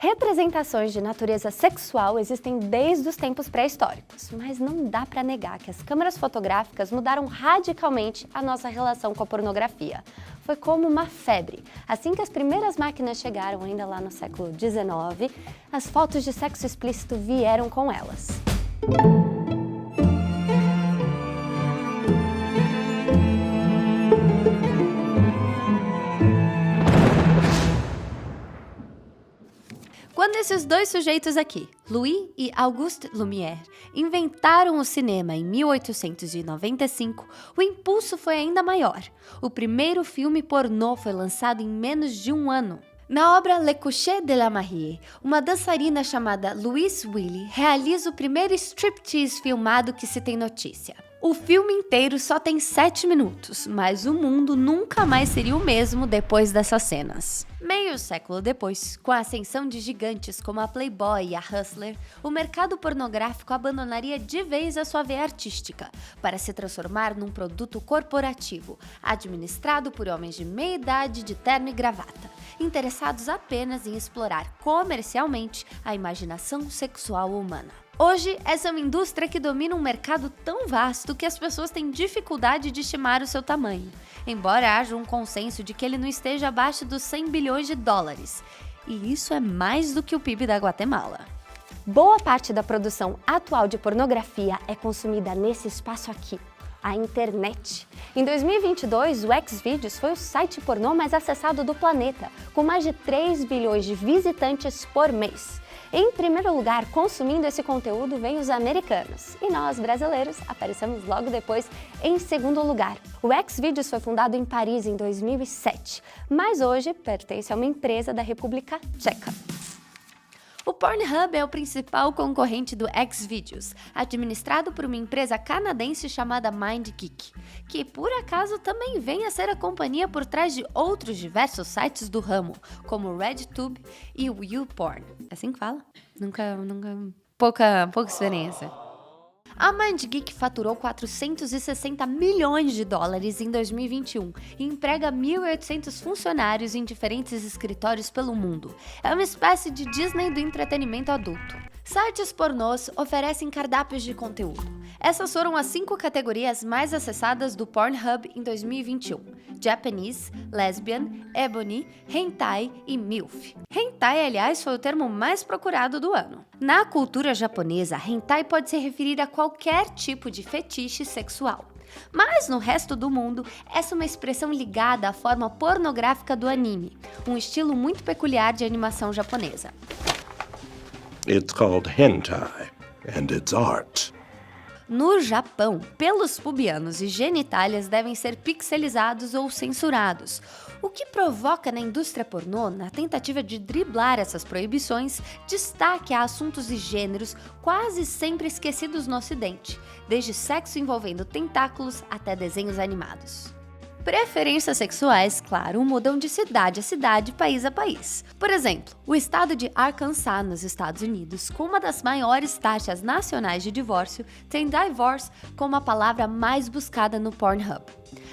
Representações de natureza sexual existem desde os tempos pré-históricos, mas não dá para negar que as câmeras fotográficas mudaram radicalmente a nossa relação com a pornografia. Foi como uma febre. Assim que as primeiras máquinas chegaram, ainda lá no século XIX, as fotos de sexo explícito vieram com elas. Quando esses dois sujeitos aqui, Louis e Auguste Lumière, inventaram o cinema em 1895, o impulso foi ainda maior. O primeiro filme pornô foi lançado em menos de um ano. Na obra Le Coucher de la Mariée, uma dançarina chamada Louise Willy realiza o primeiro striptease filmado que se tem notícia. O filme inteiro só tem 7 minutos, mas o mundo nunca mais seria o mesmo depois dessas cenas. Meio século depois, com a ascensão de gigantes como a Playboy e a Hustler, o mercado pornográfico abandonaria de vez a sua veia artística, para se transformar num produto corporativo, administrado por homens de meia idade de terno e gravata, interessados apenas em explorar comercialmente a imaginação sexual humana. Hoje, essa é uma indústria que domina um mercado tão vasto que as pessoas têm dificuldade de estimar o seu tamanho, embora haja um consenso de que ele não esteja abaixo dos 100 bilhões de dólares. E isso é mais do que o PIB da Guatemala. Boa parte da produção atual de pornografia é consumida nesse espaço aqui, a internet. Em 2022, o Xvideos foi o site pornô mais acessado do planeta, com mais de 3 bilhões de visitantes por mês. Em primeiro lugar, consumindo esse conteúdo, vem os americanos. E nós, brasileiros, aparecemos logo depois em segundo lugar. O Xvideos foi fundado em Paris em 2007, mas hoje pertence a uma empresa da República Tcheca. O Pornhub é o principal concorrente do Xvideos, administrado por uma empresa canadense chamada MindGeek, que por acaso também vem a ser a companhia por trás de outros diversos sites do ramo, como o RedTube e o YouPorn. É assim que fala? Pouca experiência. A MindGeek faturou 460 milhões de dólares em 2021 e emprega 1.800 funcionários em diferentes escritórios pelo mundo. É uma espécie de Disney do entretenimento adulto. Sites pornôs oferecem cardápios de conteúdo. Essas foram as 5 categorias mais acessadas do Pornhub em 2021. Japanese, Lesbian, Ebony, Hentai e MILF. Hentai, aliás, foi o termo mais procurado do ano. Na cultura japonesa, hentai pode se referir a qualquer tipo de fetiche sexual. Mas no resto do mundo, essa é uma expressão ligada à forma pornográfica do anime, um estilo muito peculiar de animação japonesa. It's called hentai, and it's art. No Japão, pelos pubianos e genitálias devem ser pixelizados ou censurados, o que provoca na indústria pornô, na tentativa de driblar essas proibições, destaque a assuntos e gêneros quase sempre esquecidos no Ocidente, desde sexo envolvendo tentáculos até desenhos animados. Preferências sexuais, claro, mudam de cidade a cidade, país a país. Por exemplo, o estado de Arkansas, nos Estados Unidos, com uma das maiores taxas nacionais de divórcio, tem divorce como a palavra mais buscada no Pornhub.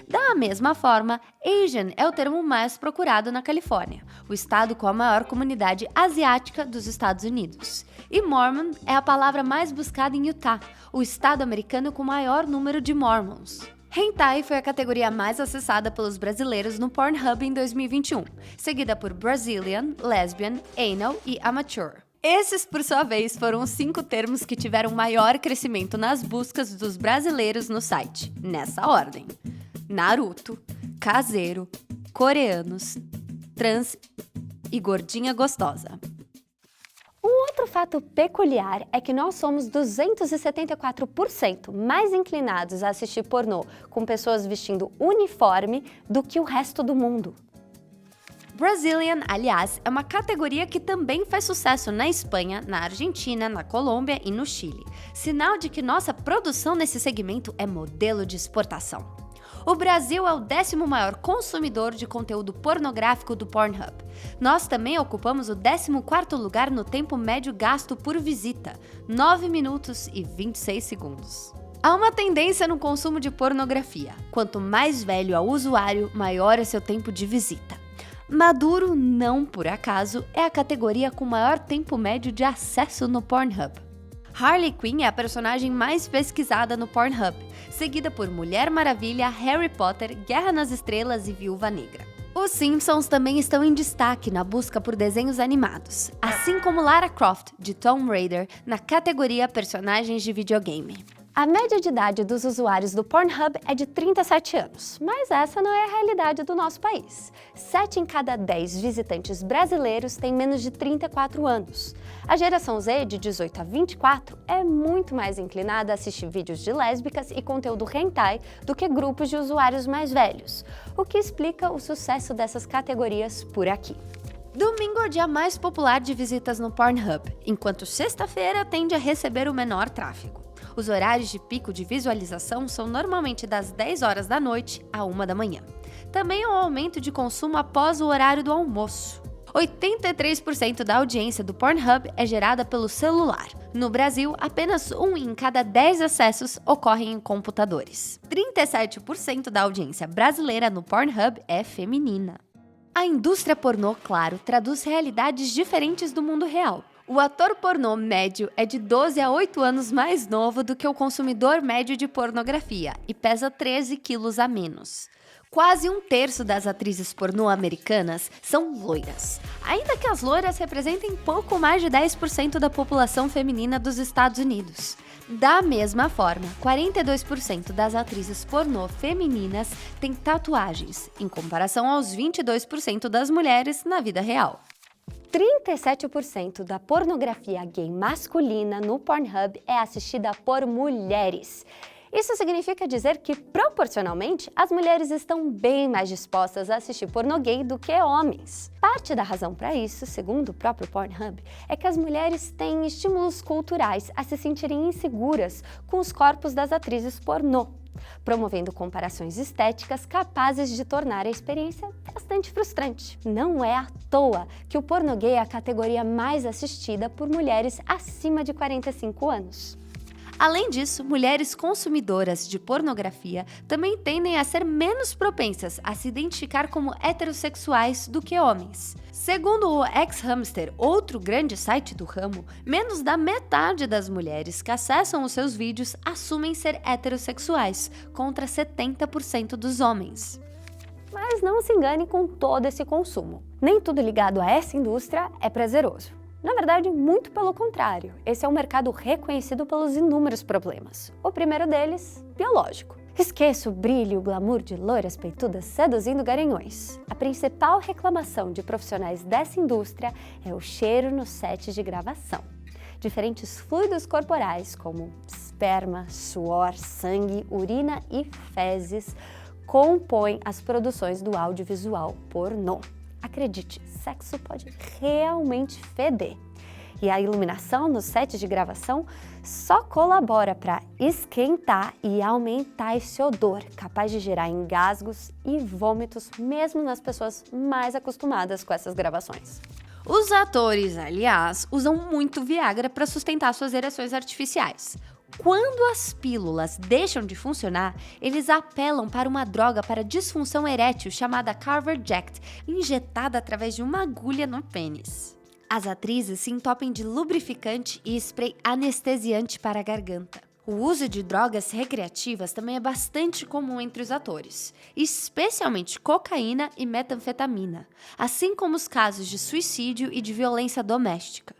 Da mesma forma, Asian é o termo mais procurado na Califórnia, o estado com a maior comunidade asiática dos Estados Unidos. E Mormon é a palavra mais buscada em Utah, o estado americano com o maior número de Mormons. Hentai foi a categoria mais acessada pelos brasileiros no Pornhub em 2021, seguida por Brazilian, Lesbian, Anal e Amateur. Esses, por sua vez, foram os 5 termos que tiveram maior crescimento nas buscas dos brasileiros no site, nessa ordem: Naruto, caseiro, coreanos, trans e gordinha gostosa. Um outro fato peculiar é que nós somos 274% mais inclinados a assistir pornô com pessoas vestindo uniforme do que o resto do mundo. Brazilian, aliás, é uma categoria que também faz sucesso na Espanha, na Argentina, na Colômbia e no Chile, sinal de que nossa produção nesse segmento é modelo de exportação. O Brasil é o 10º maior consumidor de conteúdo pornográfico do Pornhub. Nós também ocupamos o 14º lugar no tempo médio gasto por visita, 9 minutos e 26 segundos. Há uma tendência no consumo de pornografia. Quanto mais velho é o usuário, maior é seu tempo de visita. Maduro, não por acaso, é a categoria com maior tempo médio de acesso no Pornhub. Harley Quinn é a personagem mais pesquisada no Pornhub, seguida por Mulher Maravilha, Harry Potter, Guerra nas Estrelas e Viúva Negra. Os Simpsons também estão em destaque na busca por desenhos animados, assim como Lara Croft, de Tomb Raider, na categoria Personagens de Videogame. A média de idade dos usuários do Pornhub é de 37 anos, mas essa não é a realidade do nosso país. 7 em cada 10 visitantes brasileiros têm menos de 34 anos. A geração Z, de 18 a 24, é muito mais inclinada a assistir vídeos de lésbicas e conteúdo hentai do que grupos de usuários mais velhos, o que explica o sucesso dessas categorias por aqui. Domingo é o dia mais popular de visitas no Pornhub, enquanto sexta-feira tende a receber o menor tráfego. Os horários de pico de visualização são normalmente das 10 horas da noite à 1 da manhã. Também há um aumento de consumo após o horário do almoço. 83% da audiência do Pornhub é gerada pelo celular. No Brasil, apenas 1 em cada 10 acessos ocorrem em computadores. 37% da audiência brasileira no Pornhub é feminina. A indústria pornô, claro, traduz realidades diferentes do mundo real. O ator pornô médio é de 12 a 8 anos mais novo do que o consumidor médio de pornografia e pesa 13 quilos a menos. Quase 1/3 das atrizes pornô americanas são loiras, ainda que as loiras representem pouco mais de 10% da população feminina dos Estados Unidos. Da mesma forma, 42% das atrizes pornô femininas têm tatuagens, em comparação aos 22% das mulheres na vida real. 37% da pornografia gay masculina no Pornhub é assistida por mulheres. Isso significa dizer que, proporcionalmente, as mulheres estão bem mais dispostas a assistir pornô gay do que homens. Parte da razão para isso, segundo o próprio Pornhub, é que as mulheres têm estímulos culturais a se sentirem inseguras com os corpos das atrizes pornô, promovendo comparações estéticas capazes de tornar a experiência bastante frustrante. Não é à toa que o pornô gay é a categoria mais assistida por mulheres acima de 45 anos. Além disso, mulheres consumidoras de pornografia também tendem a ser menos propensas a se identificar como heterossexuais do que homens. Segundo o X-Hamster, outro grande site do ramo, menos da metade das mulheres que acessam os seus vídeos assumem ser heterossexuais, contra 70% dos homens. Mas não se engane com todo esse consumo. Nem tudo ligado a essa indústria é prazeroso. Na verdade, muito pelo contrário. Esse é um mercado reconhecido pelos inúmeros problemas. O primeiro deles, biológico. Esqueça o brilho e o glamour de loiras peitudas seduzindo garanhões. A principal reclamação de profissionais dessa indústria é o cheiro no set de gravação. Diferentes fluidos corporais, como esperma, suor, sangue, urina e fezes, compõem as produções do audiovisual pornô. Acredite, sexo pode realmente feder. E a iluminação no set de gravação só colabora para esquentar e aumentar esse odor, capaz de gerar engasgos e vômitos mesmo nas pessoas mais acostumadas com essas gravações. Os atores, aliás, usam muito Viagra para sustentar suas ereções artificiais. Quando as pílulas deixam de funcionar, eles apelam para uma droga para disfunção erétil chamada Carverject, injetada através de uma agulha no pênis. As atrizes se entopem de lubrificante e spray anestesiante para a garganta. O uso de drogas recreativas também é bastante comum entre os atores, especialmente cocaína e metanfetamina, assim como os casos de suicídio e de violência doméstica.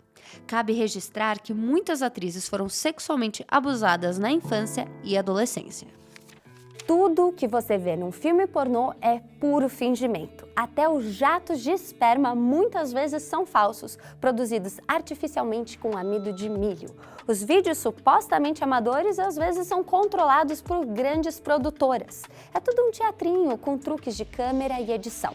Cabe registrar que muitas atrizes foram sexualmente abusadas na infância e adolescência. Tudo que você vê num filme pornô é puro fingimento. Até os jatos de esperma muitas vezes são falsos, produzidos artificialmente com amido de milho. Os vídeos supostamente amadores às vezes são controlados por grandes produtoras. É tudo um teatrinho com truques de câmera e edição.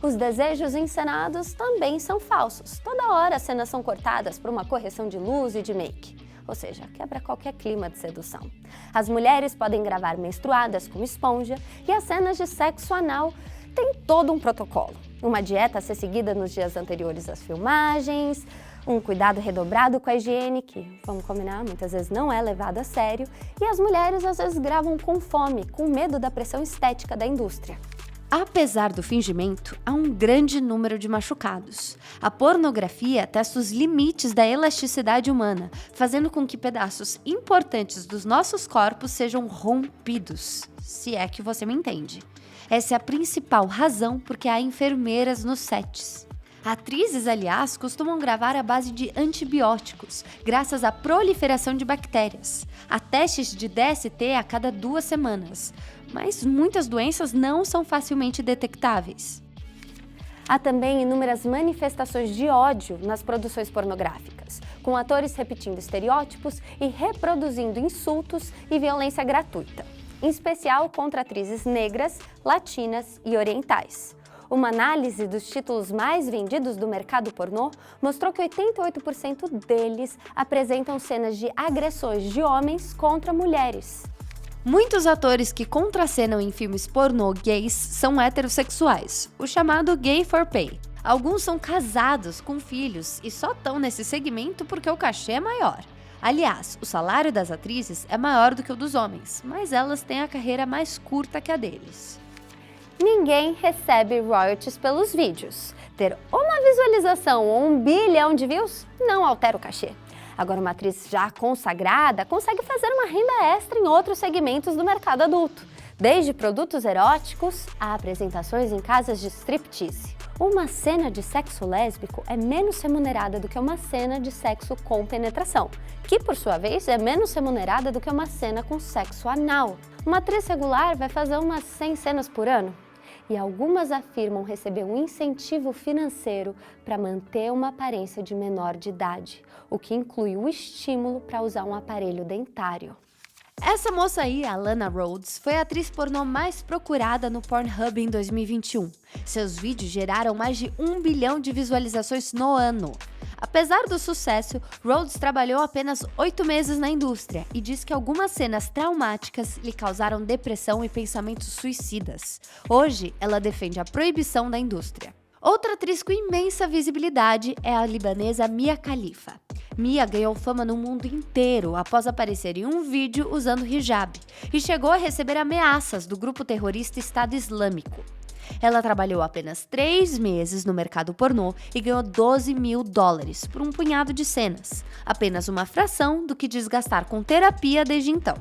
Os desejos encenados também são falsos. Toda hora as cenas são cortadas por uma correção de luz e de make. Ou seja, quebra qualquer clima de sedução. As mulheres podem gravar menstruadas como esponja e as cenas de sexo anal têm todo um protocolo. Uma dieta a ser seguida nos dias anteriores às filmagens, um cuidado redobrado com a higiene, que, vamos combinar, muitas vezes não é levado a sério, e as mulheres às vezes gravam com fome, com medo da pressão estética da indústria. Apesar do fingimento, há um grande número de machucados. A pornografia testa os limites da elasticidade humana, fazendo com que pedaços importantes dos nossos corpos sejam rompidos, se é que você me entende. Essa é a principal razão por que há enfermeiras nos sets. Atrizes, aliás, costumam gravar à base de antibióticos, graças à proliferação de bactérias. Há testes de DST a cada 2 semanas, mas muitas doenças não são facilmente detectáveis. Há também inúmeras manifestações de ódio nas produções pornográficas, com atores repetindo estereótipos e reproduzindo insultos e violência gratuita, em especial contra atrizes negras, latinas e orientais. Uma análise dos títulos mais vendidos do mercado pornô mostrou que 88% deles apresentam cenas de agressões de homens contra mulheres. Muitos atores que contracenam em filmes pornô gays são heterossexuais, o chamado gay for pay. Alguns são casados com filhos e só estão nesse segmento porque o cachê é maior. Aliás, o salário das atrizes é maior do que o dos homens, mas elas têm a carreira mais curta que a deles. Ninguém recebe royalties pelos vídeos. Ter uma visualização ou 1 bilhão de views não altera o cachê. Agora, uma atriz já consagrada consegue fazer uma renda extra em outros segmentos do mercado adulto, desde produtos eróticos a apresentações em casas de striptease. Uma cena de sexo lésbico é menos remunerada do que uma cena de sexo com penetração, que, por sua vez, é menos remunerada do que uma cena com sexo anal. Uma atriz regular vai fazer umas 100 cenas por ano. E algumas afirmam receber um incentivo financeiro para manter uma aparência de menor de idade, o que inclui o estímulo para usar um aparelho dentário. Essa moça aí, a Lana Rhoades, foi a atriz pornô mais procurada no Pornhub em 2021. Seus vídeos geraram mais de 1 bilhão de visualizações no ano. Apesar do sucesso, Rhoades trabalhou apenas 8 meses na indústria e diz que algumas cenas traumáticas lhe causaram depressão e pensamentos suicidas. Hoje, ela defende a proibição da indústria. Outra atriz com imensa visibilidade é a libanesa Mia Khalifa. Mia ganhou fama no mundo inteiro após aparecer em um vídeo usando hijab e chegou a receber ameaças do grupo terrorista Estado Islâmico. Ela trabalhou apenas 3 meses no mercado pornô e ganhou $12 mil por um punhado de cenas, apenas uma fração do que desgastar com terapia desde então.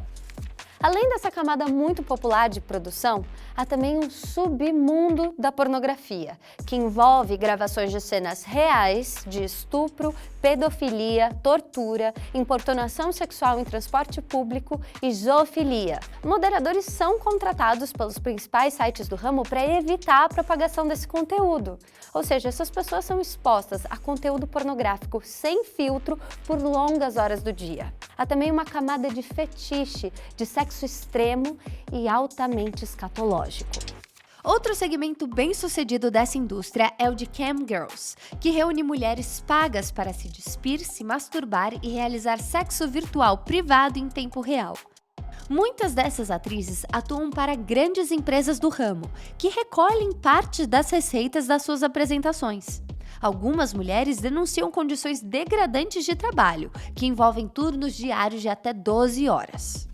Além dessa camada muito popular de produção, há também um submundo da pornografia, que envolve gravações de cenas reais de estupro, pedofilia, tortura, importunação sexual em transporte público e zoofilia. Moderadores são contratados pelos principais sites do ramo para evitar a propagação desse conteúdo. Ou seja, essas pessoas são expostas a conteúdo pornográfico sem filtro por longas horas do dia. Há também uma camada de fetiche, de sexo extremo e altamente escatológico. Outro segmento bem sucedido dessa indústria é o de Cam Girls, que reúne mulheres pagas para se despir, se masturbar e realizar sexo virtual privado em tempo real. Muitas dessas atrizes atuam para grandes empresas do ramo, que recolhem parte das receitas das suas apresentações. Algumas mulheres denunciam condições degradantes de trabalho, que envolvem turnos diários de até 12 horas.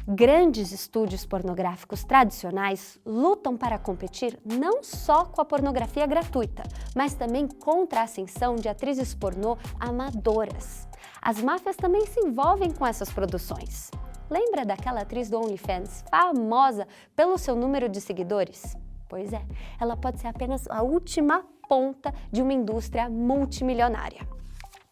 Grandes estúdios pornográficos tradicionais lutam para competir não só com a pornografia gratuita, mas também contra a ascensão de atrizes pornô amadoras. As máfias também se envolvem com essas produções. Lembra daquela atriz do OnlyFans, famosa pelo seu número de seguidores? Pois é, ela pode ser apenas a última ponta de uma indústria multimilionária.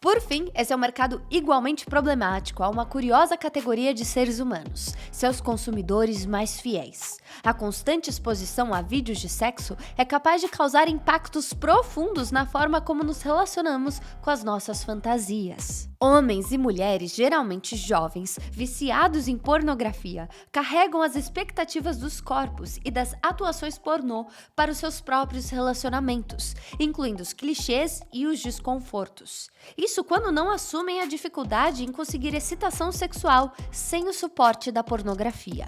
Por fim, esse é um mercado igualmente problemático a uma curiosa categoria de seres humanos, seus consumidores mais fiéis. A constante exposição a vídeos de sexo é capaz de causar impactos profundos na forma como nos relacionamos com as nossas fantasias. Homens e mulheres, geralmente jovens, viciados em pornografia, carregam as expectativas dos corpos e das atuações pornô para os seus próprios relacionamentos, incluindo os clichês e os desconfortos. Isso quando não assumem a dificuldade em conseguir excitação sexual sem o suporte da pornografia.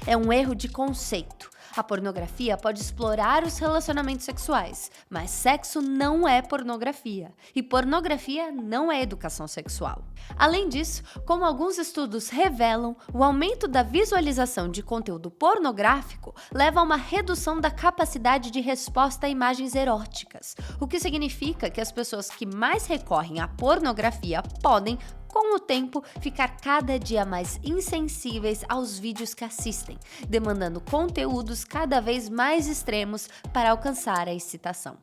É um erro de conceito. A pornografia pode explorar os relacionamentos sexuais, mas sexo não é pornografia, e pornografia não é educação sexual. Além disso, como alguns estudos revelam, o aumento da visualização de conteúdo pornográfico leva a uma redução da capacidade de resposta a imagens eróticas, o que significa que as pessoas que mais recorrem à pornografia podem, com o tempo, ficar cada dia mais insensíveis aos vídeos que assistem, demandando conteúdos cada vez mais extremos para alcançar a excitação.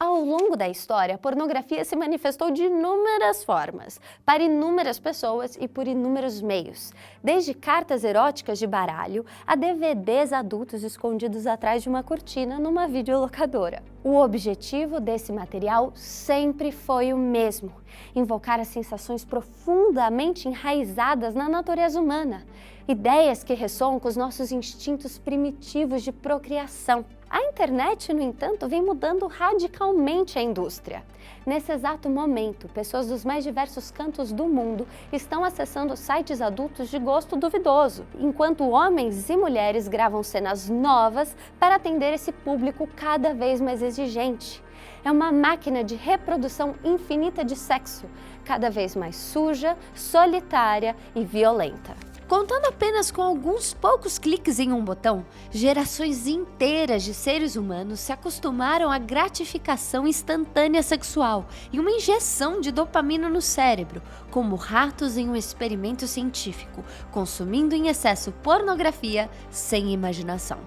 Ao longo da história, a pornografia se manifestou de inúmeras formas, para inúmeras pessoas e por inúmeros meios, desde cartas eróticas de baralho a DVDs adultos escondidos atrás de uma cortina numa videolocadora. O objetivo desse material sempre foi o mesmo: invocar as sensações profundamente enraizadas na natureza humana, ideias que ressoam com os nossos instintos primitivos de procriação. A internet, no entanto, vem mudando radicalmente a indústria. Nesse exato momento, pessoas dos mais diversos cantos do mundo estão acessando sites adultos de gosto duvidoso, enquanto homens e mulheres gravam cenas novas para atender esse público cada vez mais exigente. É uma máquina de reprodução infinita de sexo, cada vez mais suja, solitária e violenta. Contando apenas com alguns poucos cliques em um botão, gerações inteiras de seres humanos se acostumaram à gratificação instantânea sexual e uma injeção de dopamina no cérebro, como ratos em um experimento científico, consumindo em excesso pornografia sem imaginação.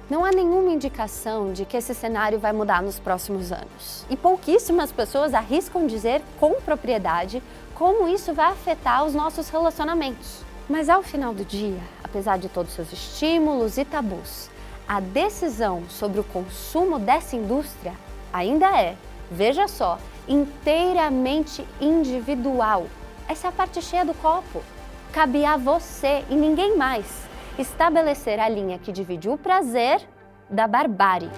Não há nenhuma indicação de que esse cenário vai mudar nos próximos anos. E pouquíssimas pessoas arriscam dizer com propriedade como isso vai afetar os nossos relacionamentos. Mas ao final do dia, apesar de todos seus estímulos e tabus, a decisão sobre o consumo dessa indústria ainda é, veja só, inteiramente individual. Essa é a parte cheia do copo. Cabe a você e ninguém mais estabelecer a linha que divide o prazer da barbárie.